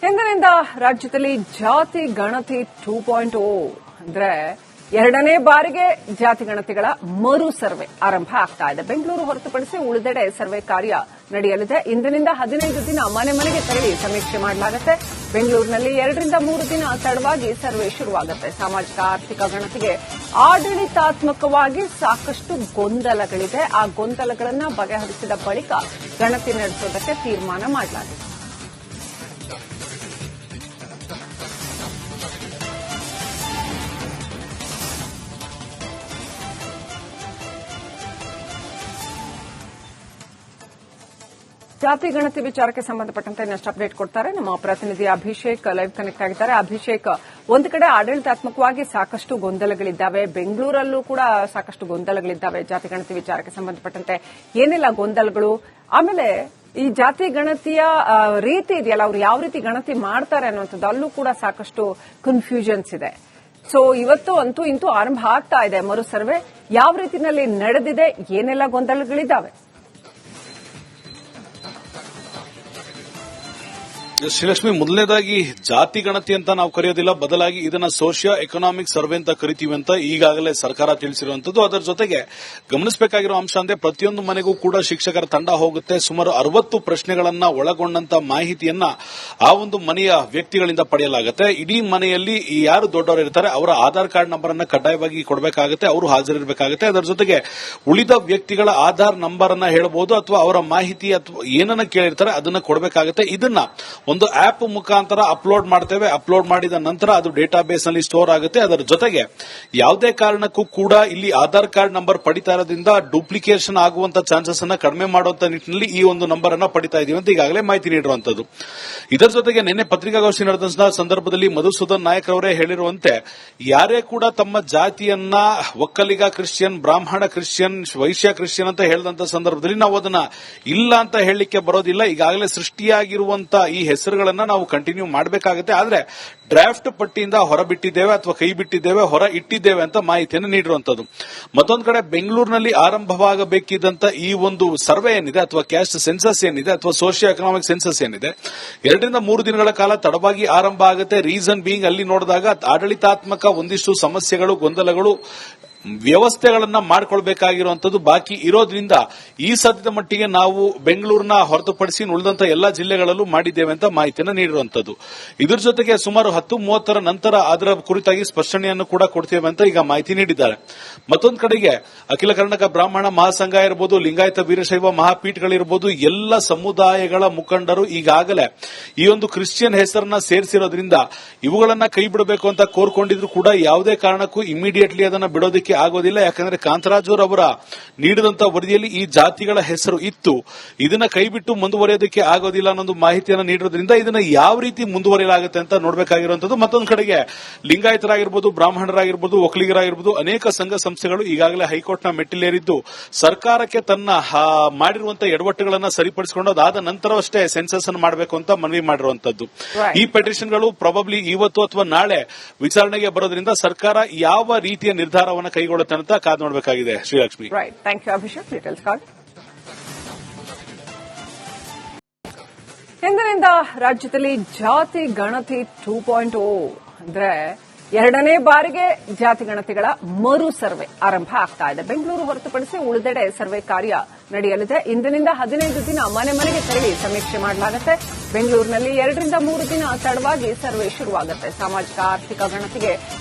ಇಂದಿನಿಂದ ರಾಜ್ಯದಲ್ಲಿ ಜಾತಿ ಗಣತಿ 2.0 ಅಂದ್ರೆ ಎರಡನೇ ಬಾರಿಗೆ ಜಾತಿ ಗಣತಿಗಳ ಮರು ಸರ್ವೆ ಆರಂಭ ಆಗ್ತಾ ಇದೆ. ಬೆಂಗಳೂರು ಹೊರತುಪಡಿಸಿ ಉಳಿದೆಡೆ ಸರ್ವೆ ಕಾರ್ಯ ನಡೆಯಲಿದೆ. ಇಂದಿನಿಂದ 15 ದಿನ ಮನೆ ಮನೆಗೆ ತೆರಳಿ ಸಮೀಕ್ಷೆ ಮಾಡಲಾಗುತ್ತೆ. ಬೆಂಗಳೂರಿನಲ್ಲಿ 2 ರಿಂದ 3 ದಿನ ತಡವಾಗಿ ಸರ್ವೆ ಶುರುವಾಗುತ್ತೆ. ಸಾಮಾಜಿಕ ಆರ್ಥಿಕ ಗಣತಿಗೆ ಆಡಳಿತಾತ್ಮಕವಾಗಿ ಸಾಕಷ್ಟು ಗೊಂದಲಗಳಿದೆ. ಆ ಗೊಂದಲಗಳನ್ನು ಬಗೆಹರಿಸಿದ ಬಳಿಕ ಗಣತಿ ನಡೆಸೋದಕ್ಕೆ ತೀರ್ಮಾನ ಮಾಡಲಾಗಿದೆ. ಜಾತಿ ಗಣತಿ ವಿಚಾರಕ್ಕೆ ಸಂಬಂಧಪಟ್ಟಂತೆ ಇನ್ನಷ್ಟು ಅಪ್ಡೇಟ್ ಕೊಡ್ತಾರೆ ನಮ್ಮ ಪ್ರತಿನಿಧಿ ಅಭಿಷೇಕ್. ಲೈವ್ ಕನೆಕ್ಟ್ ಆಗಿದ್ದಾರೆ. ಅಭಿಷೇಕ್, ಒಂದು ಕಡೆ ಆಡಳಿತಾತ್ಮಕವಾಗಿ ಸಾಕಷ್ಟು ಗೊಂದಲಗಳಿದ್ದಾವೆ, ಬೆಂಗಳೂರಲ್ಲೂ ಕೂಡ ಸಾಕಷ್ಟು ಗೊಂದಲಗಳಿದ್ದಾವೆ. ಜಾತಿ ಗಣತಿ ವಿಚಾರಕ್ಕೆ ಸಂಬಂಧಪಟ್ಟಂತೆ ಏನೆಲ್ಲ ಗೊಂದಲಗಳು, ಆಮೇಲೆ ಈ ಜಾತಿ ಗಣತಿಯ ರೀತಿ ಇದೆಯಲ್ಲ, ಅವ್ರು ಯಾವ ರೀತಿ ಗಣತಿ ಮಾಡ್ತಾರೆ ಅನ್ನುವಂಥದ್ದು, ಅಲ್ಲೂ ಕೂಡ ಸಾಕಷ್ಟು ಕನ್ಫ್ಯೂಷನ್ಸ್ ಇದೆ. ಸೊ ಇವತ್ತು ಅಂತೂ ಇಂತೂ ಆರಂಭ ಆಗ್ತಾ ಇದೆ ಮರು ಸರ್ವೆ. ಯಾವ ರೀತಿಯಲ್ಲಿ ನಡೆದಿದೆ, ಏನೆಲ್ಲ ಗೊಂದಲಗಳಿದ್ದಾವೆ? ಶ್ರೀಲಕ್ಷ್ಮಿ, ಮೊದಲನೇದಾಗಿ ಜಾತಿ ಗಣತಿ ಅಂತ ನಾವು ಕರೆಯೋದಿಲ್ಲ, ಬದಲಾಗಿ ಇದನ್ನ ಸೋಷಿಯೋ ಎಕನಾಮಿಕ್ ಸರ್ವೆ ಅಂತ ಕರಿತೀವಿ ಅಂತ ಈಗಾಗಲೇ ಸರ್ಕಾರ ತಿಳಿಸಿರುವಂತದ್ದು. ಅದರ ಜೊತೆಗೆ ಗಮನಿಸಬೇಕಾಗಿರೋ ಅಂಶ ಅಂದ್ರೆ ಪ್ರತಿಯೊಂದು ಮನೆಗೂ ಕೂಡ ಶಿಕ್ಷಕರ ತಂಡ ಹೋಗುತ್ತೆ. ಸುಮಾರು 60 ಪ್ರಶ್ನೆಗಳನ್ನ ಒಳಗೊಂಡಂತ ಮಾಹಿತಿಯನ್ನ ಆ ಒಂದು ಮನೆಯ ವ್ಯಕ್ತಿಗಳಿಂದ ಪಡೆಯಲಾಗುತ್ತೆ. ಇಡೀ ಮನೆಯಲ್ಲಿ ಯಾರು ದೊಡ್ಡವರು ಇರ್ತಾರೆ ಅವರ ಆಧಾರ್ ಕಾರ್ಡ್ ನಂಬರ್ ಅನ್ನ ಕಡ್ಡಾಯವಾಗಿ ಕೊಡಬೇಕಾಗುತ್ತೆ, ಅವರು ಹಾಜರಿರಬೇಕಾಗುತ್ತೆ. ಅದರ ಜೊತೆಗೆ ಉಳಿದ ವ್ಯಕ್ತಿಗಳ ಆಧಾರ್ ನಂಬರ್ ಅನ್ನ ಹೇಳಬಹುದು ಅಥವಾ ಅವರ ಮಾಹಿತಿ ಅಥವಾ ಏನನ್ನ ಕೇಳಿರ್ತಾರೆ ಅದನ್ನ ಕೊಡಬೇಕಾಗುತ್ತೆ. ಇದನ್ನ ಒಂದು ಆಪ್ ಮುಖಾಂತರ ಅಪ್ಲೋಡ್ ಮಾಡ್ತೇವೆ. ಅಪ್ಲೋಡ್ ಮಾಡಿದ ನಂತರ ಅದು ಡೇಟಾಬೇಸ್ ನಲ್ಲಿ ಸ್ಟೋರ್ ಆಗುತ್ತೆ. ಅದರ ಜೊತೆಗೆ ಯಾವುದೇ ಕಾರಣಕ್ಕೂ ಕೂಡ ಇಲ್ಲಿ ಆಧಾರ್ ಕಾರ್ಡ್ ನಂಬರ್ ಪಡಿತಾ ಇರೋದ್ರಿಂದ ಡೂಪ್ಲಿಕೇಶನ್ ಆಗುವಂತ ಚಾನ್ಸಸ್ ಅನ್ನ ಕಡಿಮೆ ಮಾಡುವಂತ ನಿಟ್ಟಿನಲ್ಲಿ ಈ ಒಂದು ನಂಬರ್ ಅನ್ನ ಪಡಿತಾ ಇದೀವಿ ಅಂತ ಈಗಾಗಲೇ ಮಾಹಿತಿ ನೀಡಿರುವಂತದ್ದು. ಇದರ ಜೊತೆಗೆ ನಿನ್ನೆ ಪತ್ರಿಕಾಗೋಷ್ಠಿ ನಡೆದ ಸಂದರ್ಭದಲ್ಲಿ ಮಧುಸೂದನ್ ನಾಯಕ್ ಅವರೇ ಹೇಳಿರುವಂತೆ, ಯಾರೇ ಕೂಡ ತಮ್ಮ ಜಾತಿಯನ್ನ ಒಕ್ಕಲಿಗ ಕ್ರಿಶ್ಚಿಯನ್, ಬ್ರಾಹ್ಮಣ ಕ್ರಿಶ್ಚಿಯನ್, ವೈಶ್ಯ ಕ್ರಿಶ್ಚಿಯನ್ ಅಂತ ಹೇಳಿದಂತ ಸಂದರ್ಭದಲ್ಲಿ ನಾವು ಅದನ್ನ ಇಲ್ಲ ಅಂತ ಹೇಳಲಿಕ್ಕೆ ಬರೋದಿಲ್ಲ. ಈಗಾಗಲೇ ಸೃಷ್ಟಿಯಾಗಿರುವಂತ ಈ ಹೆಸರುಗಳನ್ನ ನಾವು ಕಂಟಿನ್ಯೂ ಮಾಡಬೇಕಾಗುತ್ತೆ. ಆದ್ರೆ ಡ್ರಾಫ್ಟ್ ಪಟ್ಟಿಯಿಂದ ಹೊರಬಿಟ್ಟಿದ್ದೇವೆ ಅಥವಾ ಕೈ ಬಿಟ್ಟಿದ್ದೇವೆ, ಹೊರ ಇಟ್ಟಿದ್ದೇವೆ ಅಂತ ಮಾಹಿತಿಯನ್ನು ನೀಡಿರುವಂತದ್ದು. ಮತ್ತೊಂದು ಕಡೆ ಬೆಂಗಳೂರಿನಲ್ಲಿ ಆರಂಭವಾಗಬೇಕಿದ್ದಂತ ಈ ಒಂದು ಸರ್ವೆ ಏನಿದೆ ಅಥವಾ ಕ್ಯಾಸ್ಟ್ ಸೆನ್ಸಸ್ ಏನಿದೆ ಅಥವಾ ಸೋಷಿಯೋ ಎಕನಾಮಿಕ್ ಸೆನ್ಸಸ್ ಏನಿದೆ 2 ರಿಂದ 3 ದಿನಗಳ ಕಾಲ ತಡವಾಗಿ ಆರಂಭ ಆಗುತ್ತೆ. ರೀಸನ್ ಬೀಯಿಂಗ್ ಅಲ್ಲಿ ನೋಡಿದಾಗ ಆಡಳಿತಾತ್ಮಕ ಒಂದಿಷ್ಟು ಸಮಸ್ಯೆಗಳು, ಗೊಂದಲಗಳು, ವ್ಯವಸ್ಥೆಗಳನ್ನ ಮಾಡಿಕೊಳ್ಬೇಕಾಗಿರುವಂತದ್ದು ಬಾಕಿ ಇರೋದ್ರಿಂದ ಈ ಸದ್ಯದ ಮಟ್ಟಿಗೆ ನಾವು ಬೆಂಗಳೂರಿನ ಹೊರತುಪಡಿಸಿ ಉಳಿದಂತ ಎಲ್ಲಾ ಜಿಲ್ಲೆಗಳಲ್ಲೂ ಮಾಡಿದ್ದೇವೆ ಅಂತ ಮಾಹಿತಿಯನ್ನು ನೀಡಿರುವಂತದ್ದು. ಇದರ ಜೊತೆಗೆ ಸುಮಾರು 10:30 ನಂತರ ಅದರ ಕುರಿತಾಗಿ ಸ್ಪಷ್ಟನೆಯನ್ನು ಕೂಡ ಕೊಡ್ತೇವೆ ಅಂತ ಈಗ ಮಾಹಿತಿ ನೀಡಿದ್ದಾರೆ. ಮತ್ತೊಂದು ಕಡೆಗೆ ಅಖಿಲ ಕರ್ನಾಟಕ ಬ್ರಾಹ್ಮಣ ಮಹಾಸಂಘ ಇರಬಹುದು, ಲಿಂಗಾಯತ ವೀರಶೈವ ಮಹಾಪೀಠಗಳಿರಬಹುದು, ಎಲ್ಲ ಸಮುದಾಯಗಳ ಮುಖಂಡರು ಈಗಾಗಲೇ ಈ ಒಂದು ಕ್ರಿಶ್ಚಿಯನ್ ಹೆಸರನ್ನ ಸೇರಿಸಿರೋದ್ರಿಂದ ಇವುಗಳನ್ನ ಕೈ ಬಿಡಬೇಕು ಅಂತ ಕೋರ್ಕೊಂಡಿದ್ರು ಕೂಡ ಯಾವುದೇ ಕಾರಣಕ್ಕೂ ಇಮಿಡಿಯೇಟ್ಲಿ ಅದನ್ನ ಬಿಡೋದಕ್ಕೆ ಆಗೋದಿಲ್ಲ. ಯಾಕಂದ್ರೆ ಕಾಂತರಾಜು ಅವರ ನೀಡಿದಂತ ವರದಿಯಲ್ಲಿ ಈ ಜಾತಿಗಳ ಹೆಸರು ಇತ್ತು, ಇದನ್ನ ಕೈಬಿಟ್ಟು ಮುಂದುವರಿಯೋದಕ್ಕೆ ಆಗೋದಿಲ್ಲ ಅನ್ನೊಂದು ಮಾಹಿತಿಯನ್ನು ನೀಡಿರೋದ್ರಿಂದ ಇದನ್ನ ಯಾವ ರೀತಿ ಮುಂದುವರಿಯಲಾಗುತ್ತೆ ಅಂತ ನೋಡಬೇಕಾಗಿರುವಂತದ್ದು. ಮತ್ತೊಂದು ಕಡೆಗೆ ಲಿಂಗಾಯತರಾಗಿರ್ಬೋದು, ಬ್ರಾಹ್ಮಣರಾಗಿರ್ಬೋದು, ಒಕ್ಕಲಿಗರಾಗಿರ್ಬೋದು ಅನೇಕ ಸಂಘ ಸಂಸ್ಥೆಗಳು ಈಗಾಗಲೇ ಹೈಕೋರ್ಟ್ನ ಮೆಟ್ಟಿಲೇರಿದ್ದು ಸರ್ಕಾರಕ್ಕೆ ತನ್ನ ಮಾಡಿರುವಂತಹ ಎಡವಟ್ಟುಗಳನ್ನ ಸರಿಪಡಿಸಿಕೊಂಡು ಅದಾದ ನಂತರವಷ್ಟೇ ಸೆನ್ಸಸ್ ಅನ್ನು ಮಾಡಬೇಕು ಅಂತ ಮನವಿ ಮಾಡಿರುವಂತದ್ದು. ಈ ಪೆಟಿಷನ್ಗಳು ಪ್ರಾಬಬ್ಲಿ ಇವತ್ತು ಅಥವಾ ನಾಳೆ ವಿಚಾರಣೆಗೆ ಬರೋದ್ರಿಂದ ಸರ್ಕಾರ ಯಾವ ರೀತಿಯ ನಿರ್ಧಾರವನ್ನು ಕೈಗೊಳ್ಳುತ್ತೆ ಅಂತ ಕಾದು ನೋಡಬೇಕಾಗಿದೆ. Srilakshmi, thank you Abhishek. Details call. ಇಂದಿನಿಂದ ರಾಜ್ಯದಲ್ಲಿ ಜಾತಿ ಗಣತಿ 2.0 ಅಂದ್ರೆ ಎರಡನೇ ಬಾರಿಗೆ ಜಾತಿ ಗಣತಿಗಳ ಮರು ಸರ್ವೆ ಆರಂಭ ಆಗ್ತಾ ಇದೆ. ಬೆಂಗಳೂರು ಹೊರತುಪಡಿಸಿ ಉಳಿದೆಡೆ ಸರ್ವೆ ಕಾರ್ಯ ನಡೆಯಲಿದೆ. ಇಂದಿನಿಂದ 15 ದಿನ ಮನೆ ಮನೆಗೆ ತೆರಳಿ ಸಮೀಕ್ಷೆ ಮಾಡಲಾಗುತ್ತೆ. ಬೆಂಗಳೂರಿನಲ್ಲಿ 2 ರಿಂದ 3 ದಿನ ತಡವಾಗಿ ಸರ್ವೆ ಶುರುವಾಗುತ್ತೆ. ಸಾಮಾಜಿಕ ಆರ್ಥಿಕ ಗಣತಿಗೆ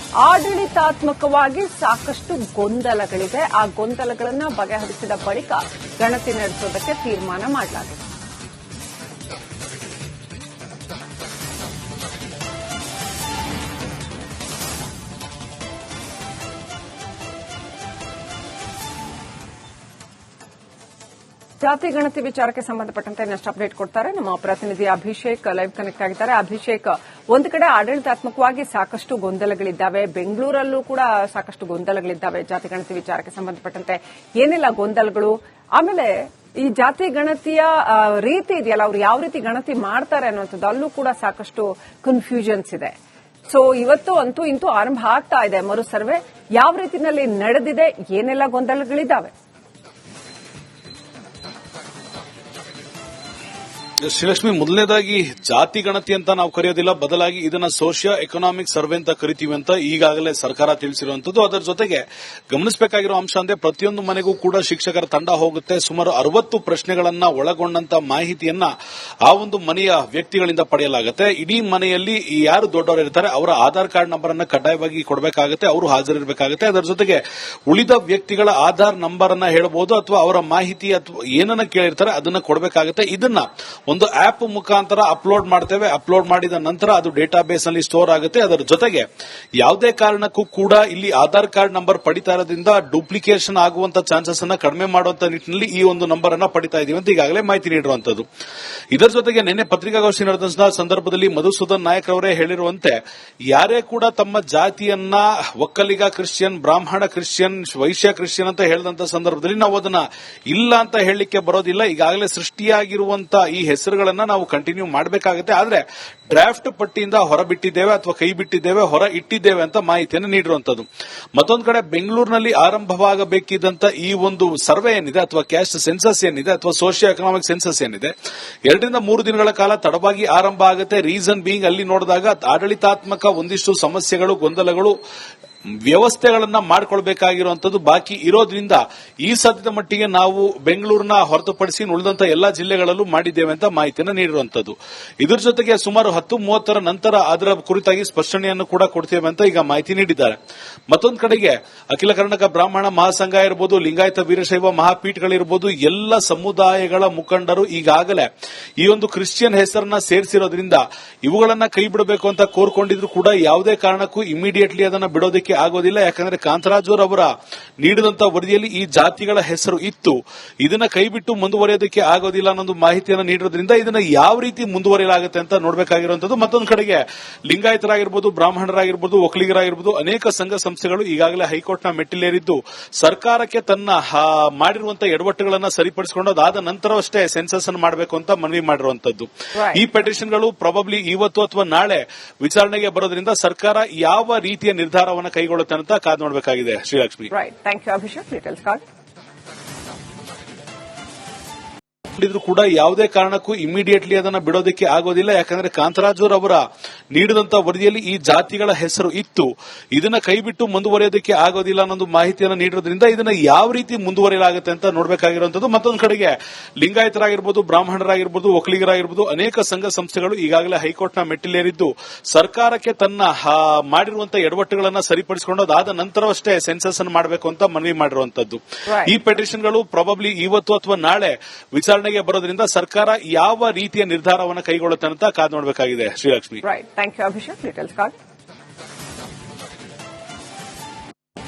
ಆಡಳಿತಾತ್ಮಕವಾಗಿ ಸಾಕಷ್ಟು ಗೊಂದಲಗಳಿದೆ. ಆ ಗೊಂದಲಗಳನ್ನು ಬಗೆಹರಿಸಿದ ಬಳಿಕ ಗಣತಿ ನಡೆಸೋದಕ್ಕೆ ತೀರ್ಮಾನ ಮಾಡಲಾಗಿದೆ. ಜಾತಿ ಗಣತಿ ವಿಚಾರಕ್ಕೆ ಸಂಬಂಧಪಟ್ಟಂತೆ ಇನ್ನಷ್ಟು ಅಪ್ಡೇಟ್ ಕೊಡ್ತಾರೆ ನಮ್ಮ ಪ್ರತಿನಿಧಿ ಅಭಿಷೇಕ್. ಲೈವ್ ಕನೆಕ್ಟ್ ಆಗಿದ್ದಾರೆ. ಅಭಿಷೇಕ್, ಒಂದು ಕಡೆ ಆಡಳಿತಾತ್ಮಕವಾಗಿ ಸಾಕಷ್ಟು ಗೊಂದಲಗಳಿದ್ದಾವೆ, ಬೆಂಗಳೂರಲ್ಲೂ ಕೂಡ ಸಾಕಷ್ಟು ಗೊಂದಲಗಳಿದ್ದಾವೆ. ಜಾತಿ ಗಣತಿ ವಿಚಾರಕ್ಕೆ ಸಂಬಂಧಪಟ್ಟಂತೆ ಏನೆಲ್ಲ ಗೊಂದಲಗಳು, ಆಮೇಲೆ ಈ ಜಾತಿ ಗಣತಿಯ ರೀತಿ ಇದೆಯಲ್ಲ, ಅವ್ರು ಯಾವ ರೀತಿ ಗಣತಿ ಮಾಡ್ತಾರೆ ಅನ್ನುವಂಥದ್ದು, ಅಲ್ಲೂ ಕೂಡ ಸಾಕಷ್ಟು ಕನ್ಫ್ಯೂಷನ್ಸ್ ಇದೆ. ಸೊ ಇವತ್ತು ಅಂತೂ ಇಂತೂ ಆರಂಭ ಆಗ್ತಾ ಇದೆ ಮರು ಸರ್ವೆ. ಯಾವ ರೀತಿಯಲ್ಲಿ ನಡೆದಿದೆ, ಏನೆಲ್ಲ ಗೊಂದಲಗಳಿದ್ದಾವೆ? ಶ್ರೀಲಕ್ಷ್ಮಿ, ಮೊದಲನೇದಾಗಿ ಜಾತಿ ಗಣತಿ ಅಂತ ನಾವು ಕರೆಯೋದಿಲ್ಲ, ಬದಲಾಗಿ ಇದನ್ನ ಸೋಷಿಯೋ ಎಕನಾಮಿಕ್ ಸರ್ವೆ ಅಂತ ಕರಿತೀವಿ ಅಂತ ಈಗಾಗಲೇ ಸರ್ಕಾರ ತಿಳಿಸಿರುವಂತದ್ದು. ಅದರ ಜೊತೆಗೆ ಗಮನಿಸಬೇಕಾಗಿರೋ ಅಂಶ ಅಂದ್ರೆ ಪ್ರತಿಯೊಂದು ಮನೆಗೂ ಕೂಡ ಶಿಕ್ಷಕರ ತಂಡ ಹೋಗುತ್ತೆ. ಸುಮಾರು 60 ಪ್ರಶ್ನೆಗಳನ್ನ ಒಳಗೊಂಡಂತ ಮಾಹಿತಿಯನ್ನ ಆ ಒಂದು ಮನೆಯ ವ್ಯಕ್ತಿಗಳಿಂದ ಪಡೆಯಲಾಗುತ್ತೆ. ಇಡೀ ಮನೆಯಲ್ಲಿ ಯಾರು ದೊಡ್ಡವರು ಇರ್ತಾರೆ ಅವರ ಆಧಾರ್ ಕಾರ್ಡ್ ನಂಬರ್ ಅನ್ನ ಕಡ್ಡಾಯವಾಗಿ ಕೊಡಬೇಕಾಗುತ್ತೆ, ಅವರು ಹಾಜರಿರಬೇಕಾಗುತ್ತೆ. ಅದರ ಜೊತೆಗೆ ಉಳಿದ ವ್ಯಕ್ತಿಗಳ ಆಧಾರ್ ನಂಬರ್ ಅನ್ನ ಹೇಳಬಹುದು ಅಥವಾ ಅವರ ಮಾಹಿತಿ ಅಥವಾ ಏನನ್ನ ಕೇಳಿರ್ತಾರೆ ಅದನ್ನ ಕೊಡಬೇಕಾಗುತ್ತೆ. ಇದನ್ನ ಒಂದು ಆಪ್ ಮುಖಾಂತರ ಅಪ್ಲೋಡ್ ಮಾಡ್ತೇವೆ. ಅಪ್ಲೋಡ್ ಮಾಡಿದ ನಂತರ ಅದು ಡೇಟಾಬೇಸ್ ನಲ್ಲಿ ಸ್ಟೋರ್ ಆಗುತ್ತೆ. ಅದರ ಜೊತೆಗೆ ಯಾವುದೇ ಕಾರಣಕ್ಕೂ ಕೂಡ ಇಲ್ಲಿ ಆಧಾರ್ ಕಾರ್ಡ್ ನಂಬರ್ ಪಡಿತಾ ಇರೋದ್ರಿಂದ ಡೂಪ್ಲಿಕೇಶನ್ ಆಗುವಂತ ಚಾನ್ಸಸ್ ಅನ್ನ ಕಡಿಮೆ ಮಾಡುವಂತ ನಿಟ್ಟಿನಲ್ಲಿ ಈ ಒಂದು ನಂಬರ್ ಅನ್ನ ಪಡಿತಾ ಇದೀವಿ ಅಂತ ಈಗಾಗಲೇ ಮಾಹಿತಿ ನೀಡಿರುವಂತದ್ದು. ಇದರ ಜೊತೆಗೆ ನಿನ್ನೆ ಪತ್ರಿಕಾಗೋಷ್ಠಿ ನಡೆದ ಸಂದರ್ಭದಲ್ಲಿ ಮಧುಸೂದನ್ ನಾಯಕ್ ಅವರೇ ಹೇಳಿರುವಂತೆ ಯಾರೇ ಕೂಡ ತಮ್ಮ ಜಾತಿಯನ್ನ ಒಕ್ಕಲಿಗ ಕ್ರಿಶ್ಚಿಯನ್, ಬ್ರಾಹ್ಮಣ ಕ್ರಿಶ್ಚಿಯನ್, ವೈಶ್ಯ ಕ್ರಿಶ್ಚಿಯನ್ ಅಂತ ಹೇಳಿದಂತ ಸಂದರ್ಭದಲ್ಲಿ ನಾವು ಅದನ್ನ ಇಲ್ಲ ಅಂತ ಹೇಳಲಿಕ್ಕೆ ಬರೋದಿಲ್ಲ. ಈಗಾಗಲೇ ಸೃಷ್ಟಿಯಾಗಿರುವಂತ ಈ ಹೆಸರುಗಳನ್ನ ನಾವು ಕಂಟಿನ್ಯೂ ಮಾಡಬೇಕಾಗುತ್ತೆ. ಆದ್ರೆ ಡ್ರಾಫ್ಟ್ ಪಟ್ಟಿಯಿಂದ ಹೊರಬಿಟ್ಟಿದ್ದೇವೆ ಅಥವಾ ಕೈ ಬಿಟ್ಟಿದ್ದೇವೆ, ಹೊರ ಇಟ್ಟಿದ್ದೇವೆ ಅಂತ ಮಾಹಿತಿಯನ್ನು ನೀಡಿರುವಂತದ್ದು. ಮತ್ತೊಂದು ಕಡೆ ಬೆಂಗಳೂರಿನಲ್ಲಿ ಆರಂಭವಾಗಬೇಕಿದ್ದಂತ ಈ ಒಂದು ಸರ್ವೆ ಏನಿದೆ ಅಥವಾ ಕ್ಯಾಸ್ಟ್ ಸೆನ್ಸಸ್ ಏನಿದೆ ಅಥವಾ ಸೋಷಿಯೋ ಎಕನಾಮಿಕ್ ಸೆನ್ಸಸ್ ಏನಿದೆ 2 ರಿಂದ 3 ದಿನಗಳ ಕಾಲ ತಡವಾಗಿ ಆರಂಭ ಆಗುತ್ತೆ. ರೀಸನ್ ಬೀಯಿಂಗ್ ಅಲ್ಲಿ ನೋಡಿದಾಗ ಆಡಳಿತಾತ್ಮಕ ಒಂದಿಷ್ಟು ಸಮಸ್ಯೆಗಳು, ಗೊಂದಲಗಳು, ವ್ಯವಸ್ಥೆಗಳನ್ನ ಮಾಡಿಕೊಳ್ಬೇಕಾಗಿರುವಂತದ್ದು ಬಾಕಿ ಇರೋದ್ರಿಂದ ಈ ಸದ್ಯದ ಮಟ್ಟಿಗೆ ನಾವು ಬೆಂಗಳೂರಿನ ಹೊರತುಪಡಿಸಿ ಉಳಿದಂತ ಎಲ್ಲಾ ಜಿಲ್ಲೆಗಳಲ್ಲೂ ಮಾಡಿದ್ದೇವೆ ಅಂತ ಮಾಹಿತಿಯನ್ನು ನೀಡಿರುವಂತದ್ದು. ಇದರ ಜೊತೆಗೆ ಸುಮಾರು 10:30 ನಂತರ ಅದರ ಕುರಿತಾಗಿ ಸ್ಪಷ್ಟನೆಯನ್ನು ಕೂಡ ಕೊಡ್ತೇವೆ ಅಂತ ಈಗ ಮಾಹಿತಿ ನೀಡಿದ್ದಾರೆ. ಮತ್ತೊಂದು ಕಡೆಗೆ ಅಖಿಲ ಕರ್ನಾಟಕ ಬ್ರಾಹ್ಮಣ ಮಹಾಸಂಘ ಇರಬಹುದು, ಲಿಂಗಾಯತ ವೀರಶೈವ ಮಹಾಪೀಠಗಳಿರಬಹುದು, ಎಲ್ಲ ಸಮುದಾಯಗಳ ಮುಖಂಡರು ಈಗಾಗಲೇ ಈ ಒಂದು ಕ್ರಿಶ್ಚಿಯನ್ ಹೆಸರನ್ನ ಸೇರಿಸಿರೋದ್ರಿಂದ ಇವುಗಳನ್ನ ಕೈ ಬಿಡಬೇಕು ಅಂತ ಕೋರ್ಕೊಂಡಿದ್ರು ಕೂಡ ಯಾವುದೇ ಕಾರಣಕ್ಕೂ ಇಮಿಡಿಯೇಟ್ಲಿ ಅದನ್ನ ಬಿಡೋದಕ್ಕೆ ಆಗೋದಿಲ್ಲ. ಯಾಕಂದ್ರೆ ಕಾಂತರಾಜು ಅವರ ನೀಡಿದಂತ ವರದಿಯಲ್ಲಿ ಈ ಜಾತಿಗಳ ಹೆಸರು ಇತ್ತು, ಇದನ್ನ ಕೈಬಿಟ್ಟು ಮುಂದುವರಿಯೋದಕ್ಕೆ ಆಗೋದಿಲ್ಲ ಅನ್ನೊಂದು ಮಾಹಿತಿಯನ್ನು ನೀಡಿರೋದ್ರಿಂದ ಇದನ್ನ ಯಾವ ರೀತಿ ಮುಂದುವರಿಯಲಾಗುತ್ತೆ ಅಂತ ನೋಡಬೇಕಾಗಿರುವಂತದ್ದು. ಮತ್ತೊಂದು ಕಡೆಗೆ ಲಿಂಗಾಯತರಾಗಿರ್ಬೋದು, ಬ್ರಾಹ್ಮಣರಾಗಿರ್ಬೋದು, ಒಕ್ಕಲಿಗರಾಗಿರ್ಬೋದು ಅನೇಕ ಸಂಘ ಸಂಸ್ಥೆಗಳು ಈಗಾಗಲೇ ಹೈಕೋರ್ಟ್ನ ಮೆಟ್ಟಿಲೇರಿದ್ದು ಸರ್ಕಾರಕ್ಕೆ ತನ್ನ ಮಾಡಿರುವಂತಹ ಎಡವಟ್ಟುಗಳನ್ನ ಸರಿಪಡಿಸಿಕೊಂಡು ಅದಾದ ನಂತರವಷ್ಟೇ ಸೆನ್ಸಸ್ ಅನ್ನು ಮಾಡಬೇಕು ಅಂತ ಮನವಿ ಮಾಡಿರುವಂತದ್ದು. ಈ ಪೆಟಿಷನ್ಗಳು ಪ್ರಾಬಬ್ಲಿ ಇವತ್ತು ಅಥವಾ ನಾಳೆ ವಿಚಾರಣೆಗೆ ಬರೋದ್ರಿಂದ ಸರ್ಕಾರ ಯಾವ ರೀತಿಯ ನಿರ್ಧಾರವನ್ನು ಕೈಗೊಳ್ಳುತ್ತೆ ಅಂತ ಕಾದು ನೋಡಬೇಕಾಗಿದೆ. Srilakshmi, thank you Abhishek. Details card ಕೂಡ ಯಾವುದೇ ಕಾರಣಕ್ಕೂ ಇಮಿಡಿಯೇಟ್ಲಿ ಅದನ್ನ ಬಿಡೋದಕ್ಕೆ ಆಗೋದಿಲ್ಲ. ಯಾಕಂದ್ರೆ ಕಾಂತರಾಜು ಅವರ ನೀಡಿದಂತ ವರದಿಯಲ್ಲಿ ಈ ಜಾತಿಗಳ ಹೆಸರು ಇತ್ತು, ಇದನ್ನ ಕೈಬಿಟ್ಟು ಮುಂದುವರಿಯೋದಕ್ಕೆ ಆಗೋದಿಲ್ಲ ಅನ್ನೊಂದು ಮಾಹಿತಿಯನ್ನು ನೀಡಿರೋದ್ರಿಂದ ಇದನ್ನ ಯಾವ ರೀತಿ ಮುಂದುವರಿಯಲಾಗುತ್ತೆ ಅಂತ ನೋಡಬೇಕಾಗಿರುವಂತದ್ದು. ಮತ್ತೊಂದು ಕಡೆಗೆ ಲಿಂಗಾಯತರಾಗಿರ್ಬೋದು, ಬ್ರಾಹ್ಮಣರಾಗಿರ್ಬೋದು, ಒಕ್ಕಲಿಗರಾಗಿರ್ಬೋದು ಅನೇಕ ಸಂಘ ಸಂಸ್ಥೆಗಳು ಈಗಾಗಲೇ ಹೈಕೋರ್ಟ್ನ ಮೆಟ್ಟಿಲೇರಿದ್ದು ಸರ್ಕಾರಕ್ಕೆ ತನ್ನ ಮಾಡಿರುವಂತಹ ಎಡವಟ್ಟುಗಳನ್ನ ಸರಿಪಡಿಸಿಕೊಂಡು ಅದಾದ ನಂತರವಷ್ಟೇ ಸೆನ್ಸಸ್ ಅನ್ನು ಮಾಡಬೇಕು ಅಂತ ಮನವಿ ಮಾಡಿರುವಂತದ್ದು. ಈ ಪೆಟಿಷನ್ಗಳು ಪ್ರಾಬಬ್ಲಿ ಇವತ್ತು ಅಥವಾ ನಾಳೆ ವಿಚಾರಣೆ ಬರೋದ್ರಿಂದ ಸರ್ಕಾರ ಯಾವ ರೀತಿಯ ನಿರ್ಧಾರವನ್ನು ಕೈಗೊಳ್ಳುತ್ತೆ ಅಂತ ಕಾದು ನೋಡಬೇಕಾಗಿದೆ. Srilakshmi, thank you Abhishek. Details card